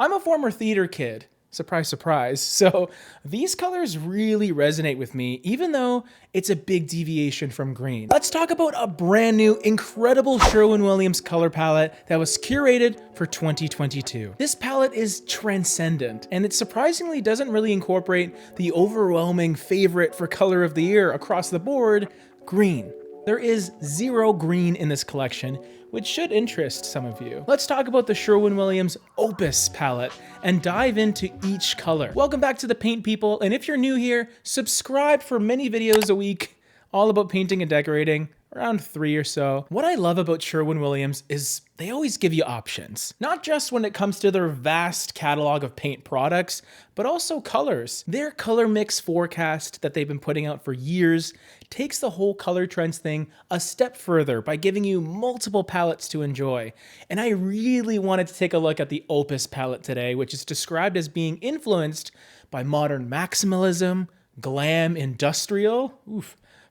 I'm a former theater kid. Surprise, surprise. So these colors really resonate with me, even though it's a big deviation from green. Let's talk about a brand new, incredible Sherwin-Williams color palette that was curated for 2022. This palette is transcendent, and it surprisingly doesn't really incorporate the overwhelming favorite for color of the year across the board, green. There is zero green in this collection, which should interest some of you. Let's talk about the Sherwin-Williams Opus palette and dive into each color. Welcome back to the Paint People, and if you're new here, subscribe for many videos a week, all about painting and decorating, around 3 or so. What I love about Sherwin-Williams is they always give you options, not just when it comes to their vast catalog of paint products, but also colors. Their color mix forecast that they've been putting out for years takes the whole color trends thing a step further by giving you multiple palettes to enjoy. And I really wanted to take a look at the Opus palette today, which is described as being influenced by modern maximalism, glam industrial,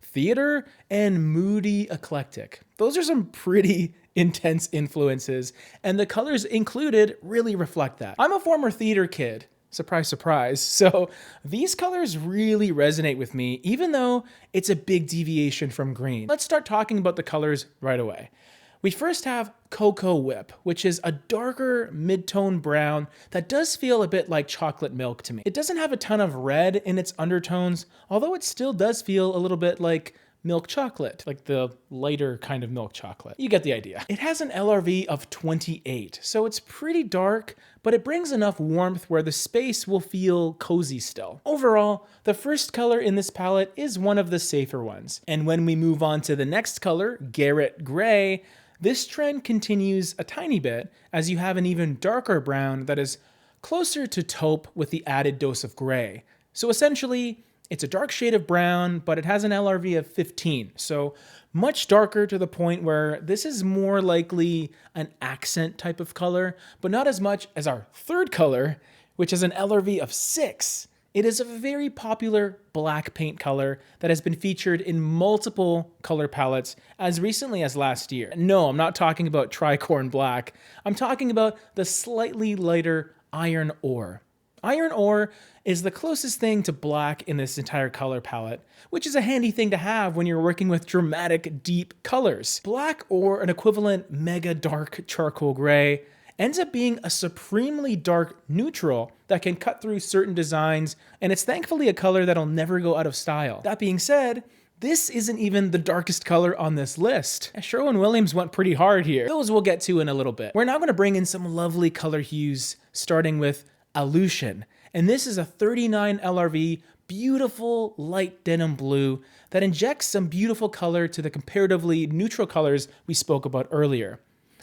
theater, and moody eclectic. Those are some pretty intense influences, and the colors included really reflect that. I'm a former theater kid. Surprise, surprise. So these colors really resonate with me, even though it's a big deviation from green. Let's start talking about the colors right away. We first have Coco Whip, which is a darker mid-tone brown that does feel a bit like chocolate milk to me. It doesn't have a ton of red in its undertones, although it still does feel a little bit like milk chocolate, like the lighter kind of milk chocolate. You get the idea. It has an LRV of 28, so it's pretty dark, but it brings enough warmth where the space will feel cozy still. Overall, the first color in this palette is one of the safer ones. And when we move on to the next color, Garrett Gray, this trend continues a tiny bit as you have an even darker brown that is closer to taupe with the added dose of gray. So essentially, it's a dark shade of brown, but it has an LRV of 15, so much darker to the point where this is more likely an accent type of color, but not as much as our third color, which has an LRV of 6. It is a very popular black paint color that has been featured in multiple color palettes as recently as last year. No, I'm not talking about tricorn black. I'm talking about the slightly lighter iron ore. Iron ore is the closest thing to black in this entire color palette, which is a handy thing to have when you're working with dramatic, deep colors. Black, or an equivalent mega dark charcoal gray, ends up being a supremely dark neutral that can cut through certain designs, and it's thankfully a color that'll never go out of style. That being said, this isn't even the darkest color on this list. Sherwin-Williams went pretty hard here. Those we'll get to in a little bit. We're now going to bring in some lovely color hues, starting with Illusion. And this is a 39 LRV, beautiful light denim blue that injects some beautiful color to the comparatively neutral colors we spoke about earlier.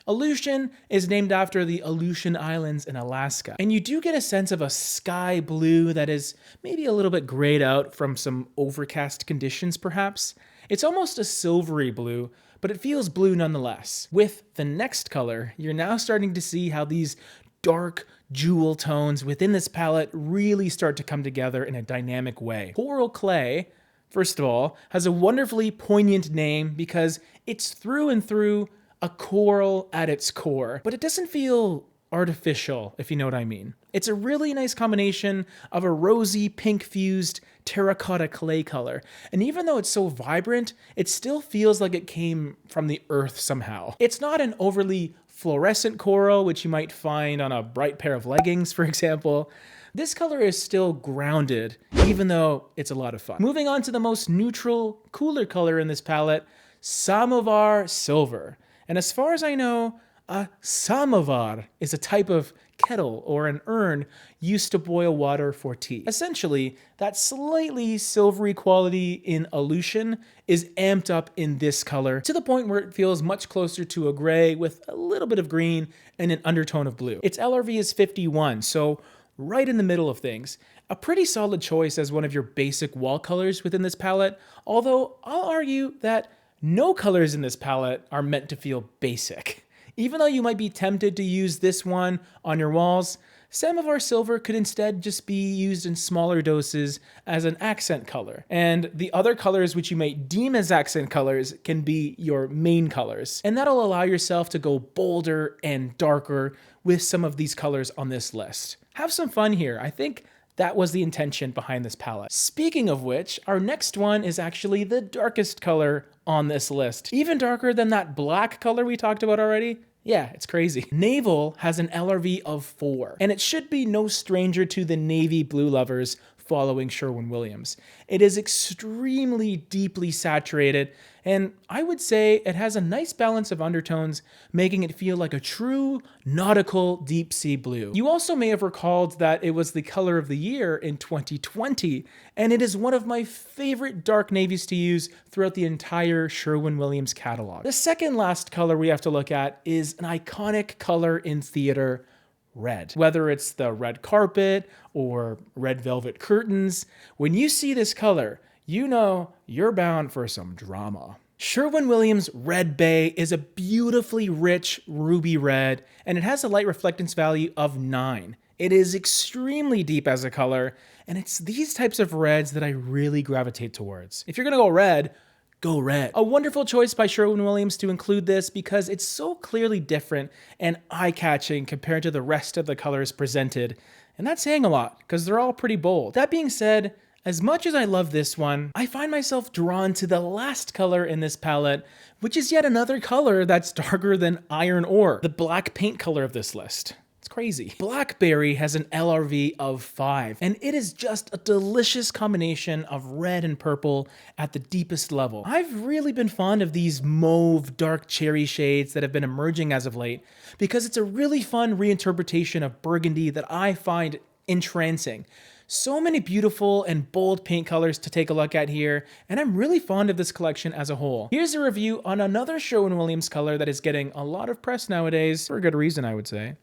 Illusion is named after the Aleutian Islands in Alaska, and you do get a sense of a sky blue that is maybe a little bit grayed out from some overcast conditions perhaps. It's almost a silvery blue, but it feels blue nonetheless. With the next color, you're now starting to see how these dark jewel tones within this palette really start to come together in a dynamic way. Coral Clay, first of all, has a wonderfully poignant name because it's through and through a coral at its core, but it doesn't feel artificial, if you know what I mean. It's a really nice combination of a rosy pink fused terracotta clay color, and even though it's so vibrant, it still feels like it came from the earth somehow. It's not an overly fluorescent coral, which you might find on a bright pair of leggings, for example. This color is still grounded, even though it's a lot of fun. Moving on to the most neutral, cooler color in this palette, Samovar Silver. And as far as I know, a samovar is a type of kettle or an urn used to boil water for tea. Essentially, that slightly silvery quality in Illusion is amped up in this color to the point where it feels much closer to a gray with a little bit of green and an undertone of blue. Its LRV is 51, so right in the middle of things. A pretty solid choice as one of your basic wall colors within this palette, although I'll argue that no colors in this palette are meant to feel basic. Even though you might be tempted to use this one on your walls, Samovar Silver could instead just be used in smaller doses as an accent color. And the other colors which you might deem as accent colors can be your main colors. And that'll allow yourself to go bolder and darker with some of these colors on this list. Have some fun here. I think that was the intention behind this palette. Speaking of which, our next one is actually the darkest color on this list. Even darker than that black color we talked about already. Yeah, it's crazy. Navel has an LRV of 4, and it should be no stranger to the navy blue lovers following Sherwin-Williams. It is extremely deeply saturated, and I would say it has a nice balance of undertones, making it feel like a true nautical deep sea blue. You also may have recalled that it was the color of the year in 2020, and it is one of my favorite dark navies to use throughout the entire Sherwin-Williams catalog. The second last color we have to look at is an iconic color in theater, red. Whether it's the red carpet or red velvet curtains, when you see this color, you know you're bound for some drama. Sherwin-Williams Red Bay is a beautifully rich ruby red, and it has a light reflectance value of 9. It is extremely deep as a color, and it's these types of reds that I really gravitate towards. If you're gonna go red, go red. A wonderful choice by Sherwin-Williams to include this because it's so clearly different and eye-catching compared to the rest of the colors presented. And that's saying a lot because they're all pretty bold. That being said, as much as I love this one, I find myself drawn to the last color in this palette, which is yet another color that's darker than iron ore, the black paint color of this list. It's crazy. Blackberry has an LRV of 5, and it is just a delicious combination of red and purple at the deepest level. I've really been fond of these mauve dark cherry shades that have been emerging as of late because it's a really fun reinterpretation of burgundy that I find entrancing. So many beautiful and bold paint colors to take a look at here, and I'm really fond of this collection as a whole. Here's a review on another Sherwin-Williams color that is getting a lot of press nowadays, for a good reason I would say.